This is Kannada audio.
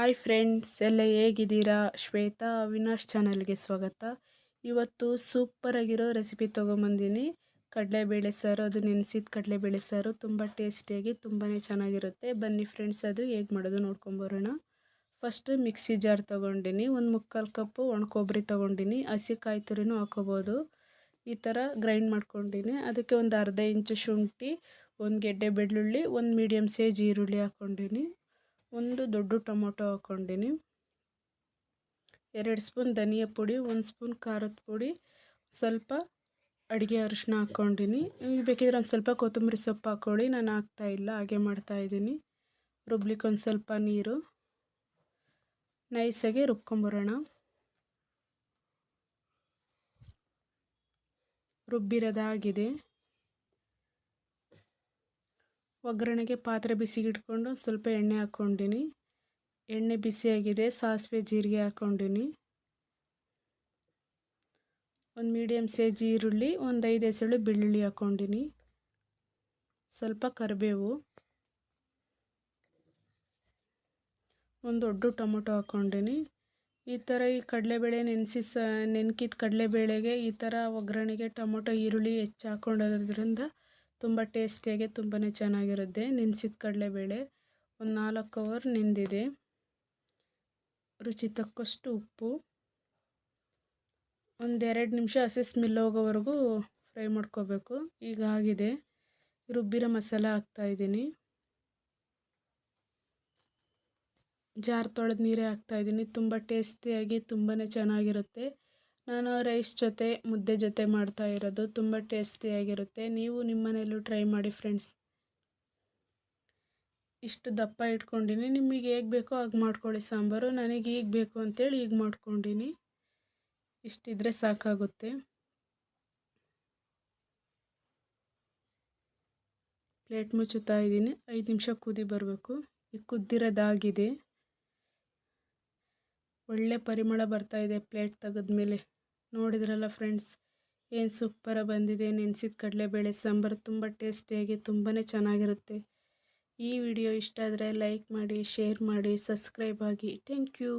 ಹಾಯ್ ಫ್ರೆಂಡ್ಸ್, ಎಲ್ಲ ಹೇಗಿದ್ದೀರಾ? ಶ್ವೇತಾ ಅವಿನಾಶ್ ಚಾನಲ್ಗೆ ಸ್ವಾಗತ. ಇವತ್ತು ಸೂಪರಾಗಿರೋ ರೆಸಿಪಿ ತೊಗೊಂಬಂದಿನಿ. ಕಡಲೆಬೇಳೆ ಸಾರು, ಅದು ನೆನೆಸಿದ ಕಡಲೆಬೇಳೆ ಸಾರು ತುಂಬ ಟೇಸ್ಟಿಯಾಗಿ ತುಂಬಾ ಚೆನ್ನಾಗಿರುತ್ತೆ. ಬನ್ನಿ ಫ್ರೆಂಡ್ಸ್, ಅದು ಹೇಗೆ ಮಾಡೋದು ನೋಡ್ಕೊಂಬರೋಣ. ಫಸ್ಟು ಮಿಕ್ಸಿ ಜಾರ್ ತೊಗೊಂಡಿನಿ. ಒಂದು ಮುಕ್ಕಾಲು ಕಪ್ಪು ಒಣ ಕೊಬ್ಬರಿ ತೊಗೊಂಡಿನಿ. ಹಸಿ ಕಾಯಿ ತುರಿನೂ ಹಾಕೋಬೋದು. ಈ ಥರ ಗ್ರೈಂಡ್ ಮಾಡ್ಕೊಂಡಿನಿ. ಅದಕ್ಕೆ ಒಂದು ಅರ್ಧ ಇಂಚು ಶುಂಠಿ, ಒಂದು ಗೆಡ್ಡೆ ಬೆಳ್ಳುಳ್ಳಿ, ಒಂದು ಮೀಡಿಯಮ್ ಸೈಜ್ ಈರುಳ್ಳಿ ಹಾಕ್ಕೊಂಡಿನಿ. ಒಂದು ದೊಡ್ಡ ಟೊಮೊಟೊ ಹಾಕ್ಕೊಂಡಿನಿ. 2 ಸ್ಪೂನ್ ಧನಿಯಾ ಪುಡಿ, 1 ಸ್ಪೂನ್ ಖಾರದ ಪುಡಿ, ಸ್ವಲ್ಪ ಅಡುಗೆ ಅರಿಶಿನ ಹಾಕ್ಕೊಂಡಿನಿ. ಬೇಕಿದ್ರೆ ಒಂದು ಸ್ವಲ್ಪ ಕೊತ್ತಂಬರಿ ಸೊಪ್ಪು ಹಾಕ್ಕೊಳ್ಳಿ. ನಾನು ಹಾಕ್ತಾಯಿಲ್ಲ, ಹಾಗೆ ಮಾಡ್ತಾಯಿದ್ದೀನಿ. ರುಬ್ಲಿಕ್ಕೆ ಒಂದು ಸ್ವಲ್ಪ ನೀರು. ನೈಸಾಗಿ ರುಬ್ಕೊಂಬರೋಣ. ರುಬ್ಬಿರೋದಾಗಿದೆ. ಒಗ್ಗರಣೆಗೆ ಪಾತ್ರೆ ಬಿಸಿಗಿಟ್ಕೊಂಡು ಸ್ವಲ್ಪ ಎಣ್ಣೆ ಹಾಕ್ಕೊಂಡಿನಿ. ಎಣ್ಣೆ ಬಿಸಿಯಾಗಿದೆ. ಸಾಸಿವೆ ಜೀರಿಗೆ ಹಾಕ್ಕೊಂಡಿನಿ. ಒಂದು ಮೀಡಿಯಮ್ ಸೈಜ್ ಈರುಳ್ಳಿ, ಒಂದು 5 ಎಸಳು ಬೆಳ್ಳುಳ್ಳಿ ಹಾಕ್ಕೊಂಡಿನಿ. ಸ್ವಲ್ಪ ಕರಿಬೇವು, ಒಂದು ದೊಡ್ಡ ಟೊಮೊಟೊ ಹಾಕ್ಕೊಂಡಿನಿ. ಈ ಥರ ಈ ಕಡಲೆಬೇಳೆ ನೆನ್ಕಿದ ಕಡಲೆಬೇಳೆಗೆ ಈ ಥರ ಒಗ್ಗರಣೆಗೆ ಟೊಮೊಟೊ ಈರುಳ್ಳಿ ಹೆಚ್ಚು ಹಾಕ್ಕೊಂಡೋದ್ರಿಂದ ತುಂಬ ಟೇಸ್ಟಿಯಾಗಿ ತುಂಬಾ ಚೆನ್ನಾಗಿರುತ್ತೆ. ನೆನೆಸಿದ ಕಡಲೆಬೇಳೆ ಒಂದು 4 ಅವರ್ ನೆಂದಿದೆ. ರುಚಿ ತಕ್ಕಷ್ಟು ಉಪ್ಪು, ಒಂದು 2 ನಿಮಿಷ ಹಸಿ ಸ್ಮೆಲ್ ಹೋಗೋವರೆಗೂ ಫ್ರೈ ಮಾಡ್ಕೋಬೇಕು. ಈಗ ಆಗಿದೆ. ರುಬ್ಬಿರೋ ಮಸಾಲ ಹಾಕ್ತಾಯಿದ್ದೀನಿ. ಜಾರ್ ತೊಳೆದ ನೀರೇ ಹಾಕ್ತಾಯಿದ್ದೀನಿ. ತುಂಬ ಟೇಸ್ಟಿಯಾಗಿ ತುಂಬಾ ಚೆನ್ನಾಗಿರುತ್ತೆ. ನಾನು ರೈಸ್ ಜೊತೆ ಮುದ್ದೆ ಜೊತೆ ಮಾಡ್ತಾ ಇರೋದು. ತುಂಬ ಟೇಸ್ಟಿಯಾಗಿರುತ್ತೆ. ನೀವು ನಿಮ್ಮನೆಯಲ್ಲೂ ಟ್ರೈ ಮಾಡಿ ಫ್ರೆಂಡ್ಸ್. ಇಷ್ಟು ದಪ್ಪ ಇಟ್ಕೊಂಡಿನಿ. ನಿಮಗೆ ಹೇಗೆ ಬೇಕೋ ಹಾಗೆ ಮಾಡ್ಕೊಳ್ಳಿ ಸಾಂಬಾರು. ನನಗೆ ಈಗ ಬೇಕು ಅಂತೇಳಿ ಈಗ ಮಾಡ್ಕೊಂಡಿನಿ. ಇಷ್ಟಿದ್ರೆ ಸಾಕಾಗುತ್ತೆ. ಪ್ಲೇಟ್ ಮುಚ್ಚುತ್ತಾ ಇದ್ದೀನಿ. 5 ನಿಮಿಷ ಕುದಿ ಬರಬೇಕು. ಈಗ ಕುದ್ದಿರೋದಾಗಿದೆ. ಒಳ್ಳೆ ಪರಿಮಳ ಬರ್ತಾ ಇದೆ ಪ್ಲೇಟ್ ತೆಗೆದ್ಮೇಲೆ. ನೋಡಿದ್ರಲ್ಲ ಫ್ರೆಂಡ್ಸ್, ಏನು ಸೂಪರಾಗಿ ಬಂದಿದೆ. ನೆನೆಸಿದ ಕಡಲೆಬೇಳೆ ಸಾಂಬಾರು ತುಂಬ ಟೇಸ್ಟಿಯಾಗಿ ತುಂಬಾ ಚೆನ್ನಾಗಿರುತ್ತೆ. ಈ ವಿಡಿಯೋ ಇಷ್ಟ ಆದರೆ ಲೈಕ್ ಮಾಡಿ, ಶೇರ್ ಮಾಡಿ, ಸಬ್ಸ್ಕ್ರೈಬ್ ಆಗಿ. Thank you.